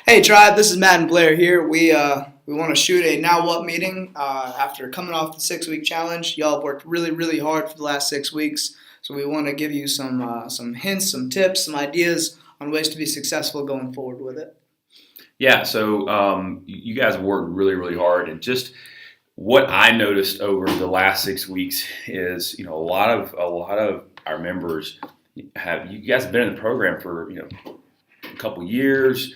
Hey Tribe, this is Matt and Blair here. We want to shoot a now what meeting after coming off the 6 week challenge. Y'all have worked really hard for the last 6 weeks, so we want to give you some hints, some tips, some ideas on ways to be successful going forward with it. Yeah, so you guys have worked really hard, and just what I noticed over the last 6 weeks is, a lot of our members have you guys have been in the program for a couple years,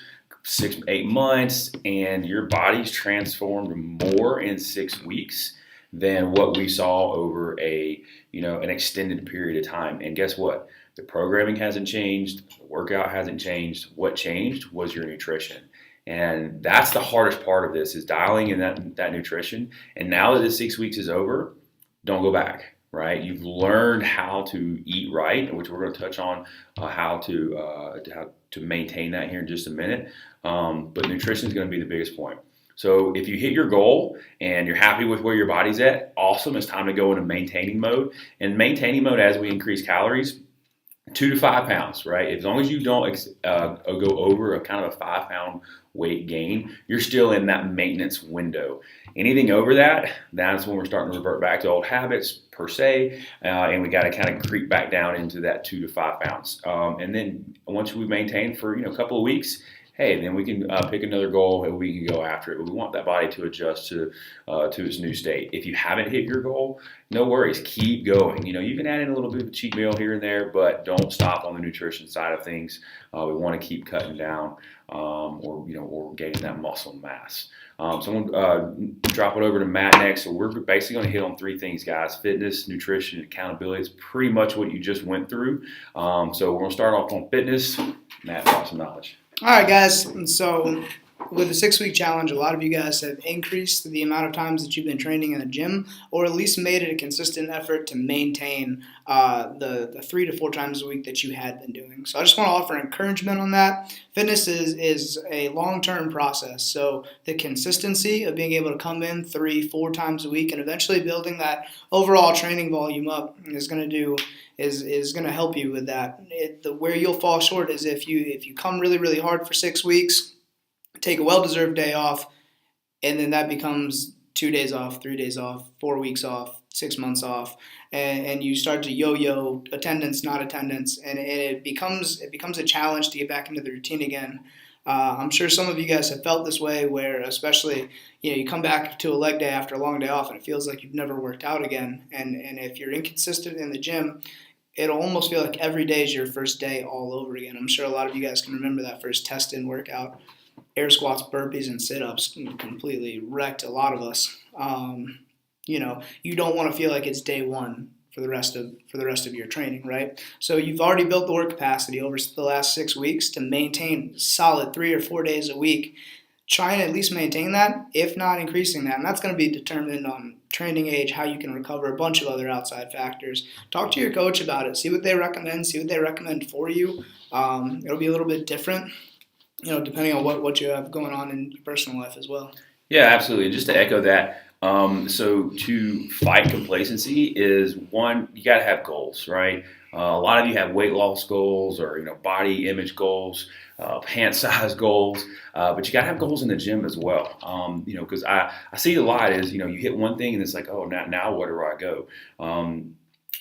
6 8 months, and your body's transformed more in 6 weeks than what we saw over an extended period of time. And guess what? The programming hasn't changed, the workout hasn't changed. What changed was your nutrition. And that's the hardest part of this is dialing in that nutrition. And now that the 6 weeks is over, don't go back. Right, you've learned how to eat right, which we're going to touch on how to maintain that here in just a minute. But nutrition is going to be the biggest point. So if you hit your goal and you're happy with where your body's at, awesome. It's time to go into maintaining mode. And maintaining mode, as we increase calories, 2 to 5 pounds, right? As long as you don't go over a kind of a 5 pound weight gain, you're still in that maintenance window. Anything over that, that's when we're starting to revert back to old habits per se, and we got to kind of creep back down into that 2 to 5 pounds. And then once we maintain for a couple of weeks, hey, then we can pick another goal and we can go after it. But we want that body to adjust to its new state. If you haven't hit your goal, no worries, keep going. You can add in a little bit of a cheat meal here and there, but don't stop on the nutrition side of things. We want to keep cutting down or gaining that muscle mass. So I'm going to drop it over to Matt next. So we're basically going to hit on three things, guys: fitness, nutrition, and accountability. It's pretty much what you just went through. So we're going to start off on fitness. Matt, drop some knowledge. All right, guys. And so with the 6 week challenge, a lot of you guys have increased the amount of times that you've been training in the gym, or at least made it a consistent effort to maintain the 3 to 4 times a week that you had been doing. So I just want to offer encouragement on that. Fitness is a long-term process. So the consistency of being able to come in 3 4 times a week and eventually building that overall training volume up is going to help you with that. Where you'll fall short is if you come really hard for 6 weeks, take a well-deserved day off, and then that becomes 2 days off, 3 days off, 4 weeks off, 6 months off, and you start to yo-yo attendance, not attendance, and it becomes a challenge to get back into the routine again. I'm sure some of you guys have felt this way, where especially you come back to a leg day after a long day off, and it feels like you've never worked out again. And if you're inconsistent in the gym, it'll almost feel like every day is your first day all over again. I'm sure a lot of you guys can remember that first test-in workout. Air squats, burpees, and sit-ups completely wrecked a lot of us. You don't want to feel like it's day one for the rest of your training, right? So you've already built the work capacity over the last 6 weeks to maintain solid 3 or 4 days a week. Try and at least maintain that, if not increasing that. And that's going to be determined on training age, how you can recover, a bunch of other outside factors. Talk to your coach about it. See what they recommend for you. It'll be a little bit different, depending on what you have going on in your personal life as well. Yeah, absolutely. Just to echo that, so to fight complacency is one, you got to have goals, right? A lot of you have weight loss goals or body image goals, pant size goals, but you got to have goals in the gym as well. Because I see a lot is you hit one thing and it's like, oh, now where do I go?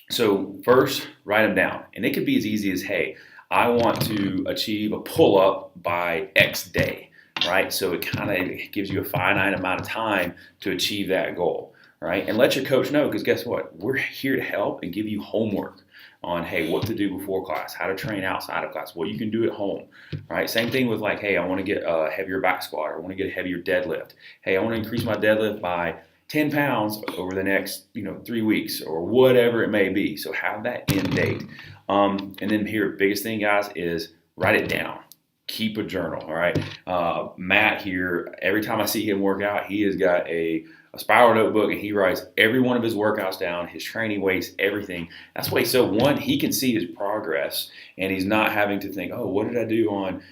So first, write them down, and it could be as easy as, hey, I want to achieve a pull up by X day. Right, so it kind of gives you a finite amount of time to achieve that goal, right? And let your coach know, because guess what? We're here to help and give you homework on, hey, what to do before class, how to train outside of class, what you can do at home, right? Same thing with like, hey, I want to get a heavier back squat, or I want to get a heavier deadlift. Hey, I want to increase my deadlift by 10 pounds over the next 3 weeks, or whatever it may be. So have that end date. And then here, biggest thing, guys, is write it down. Keep a journal, all right? Matt here, every time I see him work out, he has got a spiral notebook, and he writes every one of his workouts down, his training weights, everything. That's why, so one, he can see his progress, and he's not having to think, oh, what did I do on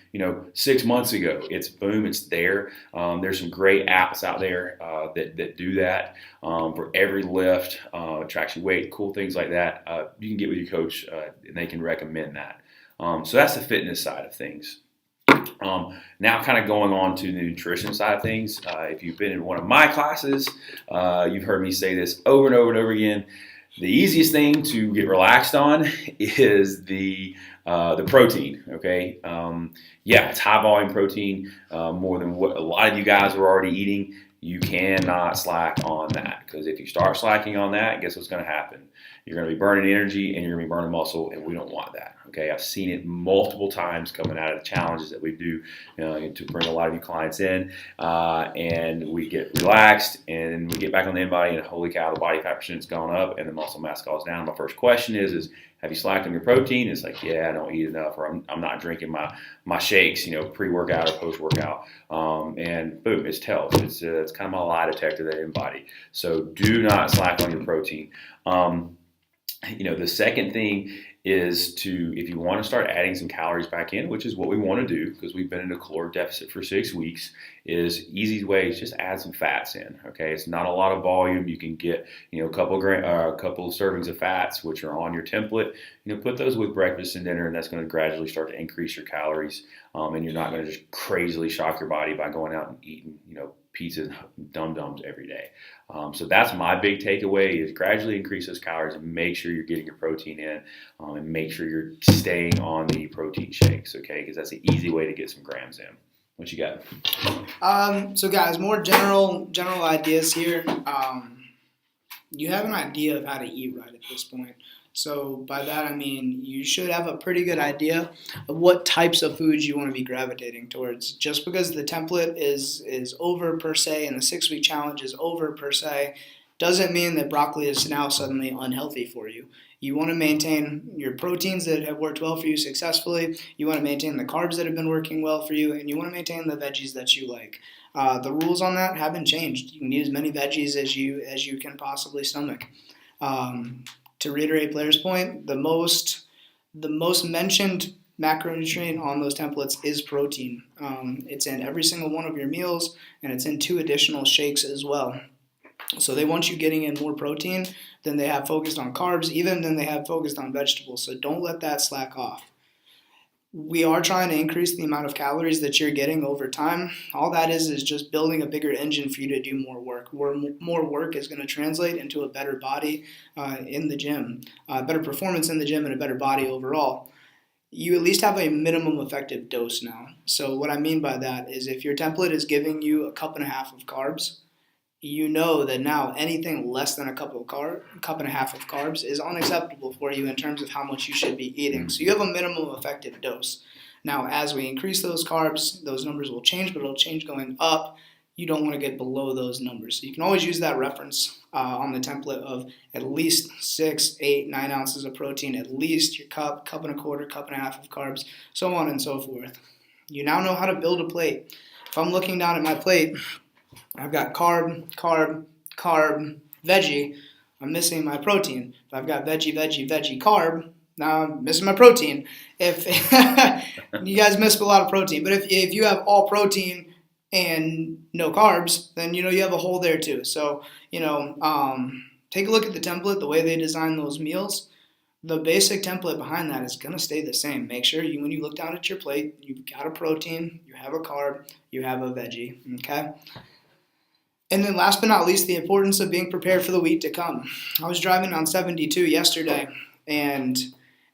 6 months ago? It's boom, it's there. There's some great apps out there that do that for every lift, tracks your weight, cool things like that. You can get with your coach, and they can recommend that. So that's the fitness side of things. Now, kind of going on to the nutrition side of things. If you've been in one of my classes, you've heard me say this over and over and over again. The easiest thing to get relaxed on is the protein. Okay, yeah, it's high volume protein, more than what a lot of you guys are already eating. You cannot slack on that, because if you start slacking on that, guess what's going to happen? You're going to be burning energy and you're going to be burning muscle, and we don't want that. Okay, I've seen it multiple times coming out of the challenges that we do to bring a lot of you clients in, and we get relaxed and we get back on the InBody, and holy cow, the body fat percent's gone up and the muscle mass goes down. My first question is have you slacked on your protein? It's like, yeah, I don't eat enough, or I'm not drinking my shakes, pre-workout or post-workout, and boom, it's tells. It's kind of my lie detector, that InBody. So do not slack on your protein. The second thing is if you want to start adding some calories back in, which is what we want to do because we've been in a caloric deficit for 6 weeks, is easy ways, just add some fats in. Okay, it's not a lot of volume. You can get a couple of servings of fats, which are on your template. Put those with breakfast and dinner, and that's going to gradually start to increase your calories. And you're not going to just crazily shock your body by going out and eating pizza dum-dums every day. So that's my big takeaway, is gradually increase those calories and make sure you're getting your protein in, and make sure you're staying on the protein shakes, okay? Because that's an easy way to get some grams in. What you got? So guys, more general ideas here. You have an idea of how to eat right at this point. So by that I mean you should have a pretty good idea of what types of foods you want to be gravitating towards. Just because the template is over per se and the 6-week challenge is over per se doesn't mean that broccoli is now suddenly unhealthy for you. You want to maintain your proteins that have worked well for you successfully. You want to maintain the carbs that have been working well for you, and you want to maintain the veggies that you like. The rules on that haven't changed. You can eat as many veggies as you can possibly stomach. To reiterate Blair's point, the most mentioned macronutrient on those templates is protein. It's in every single one of your meals, and it's in 2 additional shakes as well. So they want you getting in more protein than they have focused on carbs, even than they have focused on vegetables. So don't let that slack off. We are trying to increase the amount of calories that you're getting over time. All that is just building a bigger engine for you to do more work. More work is going to translate into a better body in the gym, better performance in the gym, and a better body overall. You at least have a minimum effective dose now. So what I mean by that is if your template is giving you 1.5 cups of carbs, you know that now anything less than 1.5 cups of carbs is unacceptable for you in terms of how much you should be eating. So you have a minimum effective dose. Now, as we increase those carbs, those numbers will change, but it'll change going up. You don't want to get below those numbers. So you can always use that reference on the template of at least 6, 8, 9 ounces of protein, at least your cup, 1.25 cups, 1.5 cups of carbs, so on and so forth. You now know how to build a plate. If I'm looking down at my plate, I've got carb, veggie. I'm missing my protein. If I've got veggie, carb, now I'm missing my protein. If you guys miss a lot of protein, but if you have all protein and no carbs, then you have a hole there too. So take a look at the template, the way they design those meals. The basic template behind that is going to stay the same. Make sure when you look down at your plate, you've got a protein, you have a carb, you have a veggie. Okay. And then last but not least, the importance of being prepared for the week to come. I was driving on 72 yesterday, and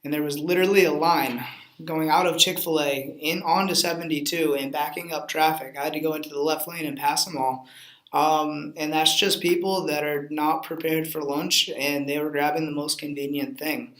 there was literally a line going out of Chick-fil-A onto 72 and backing up traffic. I had to go into the left lane and pass them all. And that's just people that are not prepared for lunch, and they were grabbing the most convenient thing.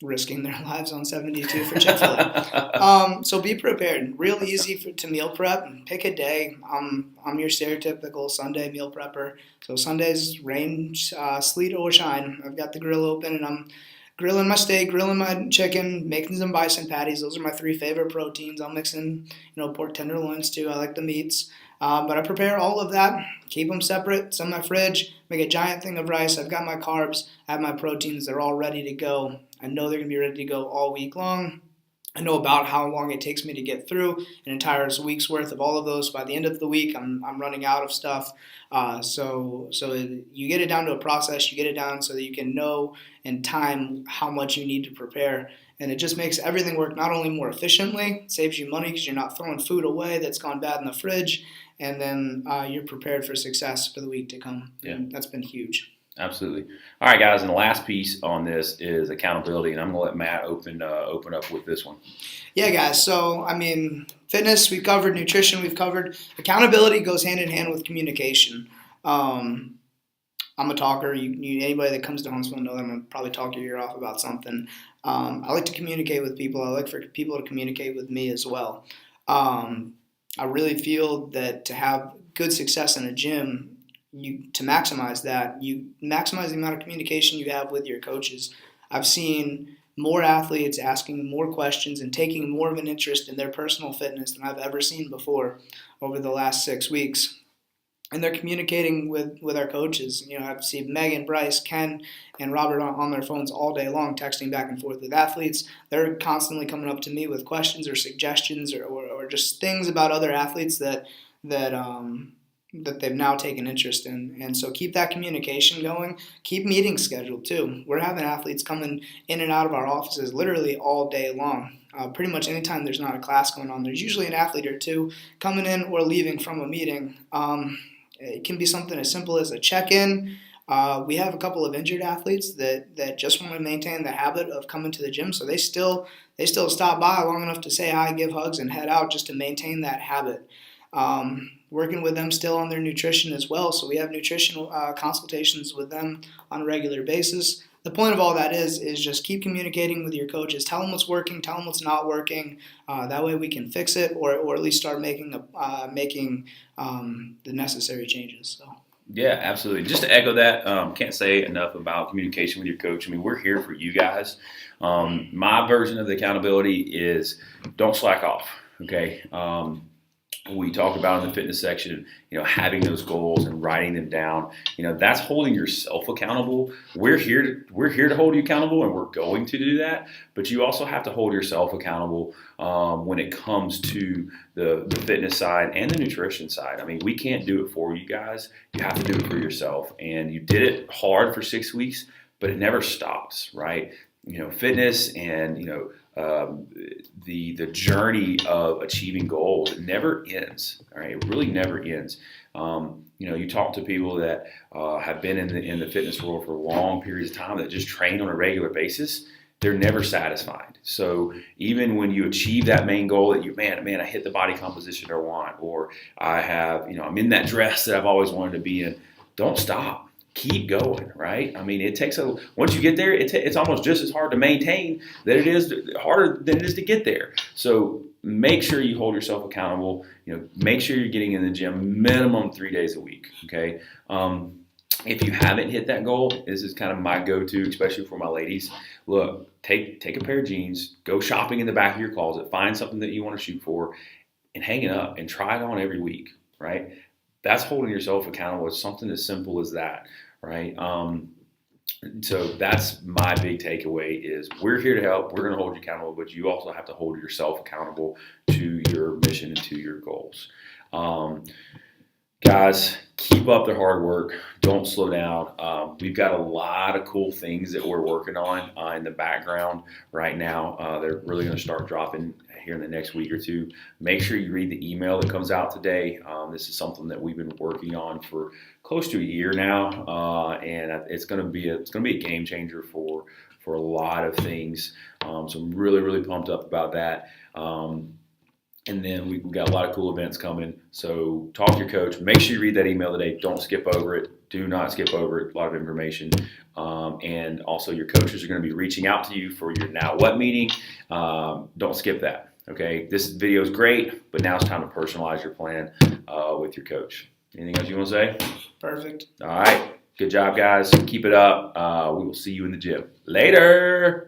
Risking their lives on 72 for Chick-fil-A. So be prepared. Real easy to meal prep. Pick a day. I'm your stereotypical Sunday meal prepper. So Sundays, rain, sleet or shine, I've got the grill open and I'm grilling my steak, grilling my chicken, making some bison patties. Those are my 3 favorite proteins. I'll mix in, pork tenderloins too. I like the meats. But I prepare all of that, keep them separate, some in my fridge, make a giant thing of rice. I've got my carbs, I have my proteins. They're all ready to go. I know they're going to be ready to go all week long. I know about how long it takes me to get through an entire week's worth of all of those. By the end of the week, I'm running out of stuff. So you get it down to a process. You get it down so that you can know in time how much you need to prepare. And it just makes everything work not only more efficiently, it saves you money because you're not throwing food away that's gone bad in the fridge, and then you're prepared for success for the week to come. Yeah. And that's been huge. Absolutely. All right, guys, and the last piece on this is accountability, and I'm going to let Matt open up with this one. Yeah, guys. So, I mean, fitness, we've covered nutrition, we've covered accountability goes hand in hand with communication. I'm a talker. Anybody that comes to Huntsville know that I'm going to probably talk your ear off about something. I like to communicate with people. I like for people to communicate with me as well. I really feel that to have good success in a gym, to maximize that, you maximize the amount of communication you have with your coaches. I've seen more athletes asking more questions and taking more of an interest in their personal fitness than I've ever seen before over the last 6 weeks. And they're communicating with our coaches. I've seen Megan, Bryce, Ken, and Robert on their phones all day long, texting back and forth with athletes. They're constantly coming up to me with questions or suggestions or just things about other athletes that they've now taken interest in. And so keep that communication going. Keep meetings scheduled too. We're having athletes coming in and out of our offices literally all day long. Pretty much anytime there's not a class going on, there's usually an athlete or two coming in or leaving from a meeting. It can be something as simple as a check-in. We have a couple of injured athletes that just want to maintain the habit of coming to the gym, so they still stop by long enough to say hi, give hugs, and head out just to maintain that habit. Working with them still on their nutrition as well, so we have nutritional consultations with them on a regular basis. The point of all that is just keep communicating with your coaches. Tell them what's working, tell them what's not working. That way we can fix it or at least start making the necessary changes. So. Yeah, absolutely. Just to echo that, can't say enough about communication with your coach. I mean, we're here for you guys. My version of the accountability is don't slack off, okay? We talked about in the fitness section, having those goals and writing them down. That's holding yourself accountable. We're here to hold you accountable, and we're going to do that. But you also have to hold yourself accountable when it comes to the fitness side and the nutrition side. I mean, we can't do it for you guys. You have to do it for yourself. And you did it hard for 6 weeks, but it never stops, right? Fitness and the journey of achieving goals, it never ends. All right, it really never ends. You talk to people that have been in the fitness world for long periods of time that just train on a regular basis. They're never satisfied. So even when you achieve that main goal that I hit the body composition I want, or I have, I'm in that dress that I've always wanted to be in, don't stop. Keep going, right? I mean, once you get there, it's almost just as hard to maintain harder than it is to get there. So make sure you hold yourself accountable. Make sure you're getting in the gym minimum 3 days a week, okay? If you haven't hit that goal, this is kind of my go-to, especially for my ladies. Look, take a pair of jeans, go shopping in the back of your closet, find something that you want to shoot for, and hang it up and try it on every week, right? That's holding yourself accountable. It's something as simple as that, right? So that's my big takeaway is we're here to help. We're going to hold you accountable, but you also have to hold yourself accountable to your mission and to your goals. Guys, keep up the hard work. Don't slow down. We've got a lot of cool things that we're working on in the background right now. They're really going to start dropping here in the next week or two. Make sure you read the email that comes out today. This is something that we've been working on for close to a year now, and it's going to be a game changer for a lot of things. So I'm really pumped up about that. And then we've got a lot of cool events coming. So talk to your coach. Make sure you read that email today. Don't skip over it. Do not skip over it. A lot of information. And also your coaches are going to be reaching out to you for your Now What meeting. Don't skip that. Okay. This video is great, but now it's time to personalize your plan with your coach. Anything else you want to say? Perfect. All right. Good job, guys. Keep it up. We will see you in the gym. Later.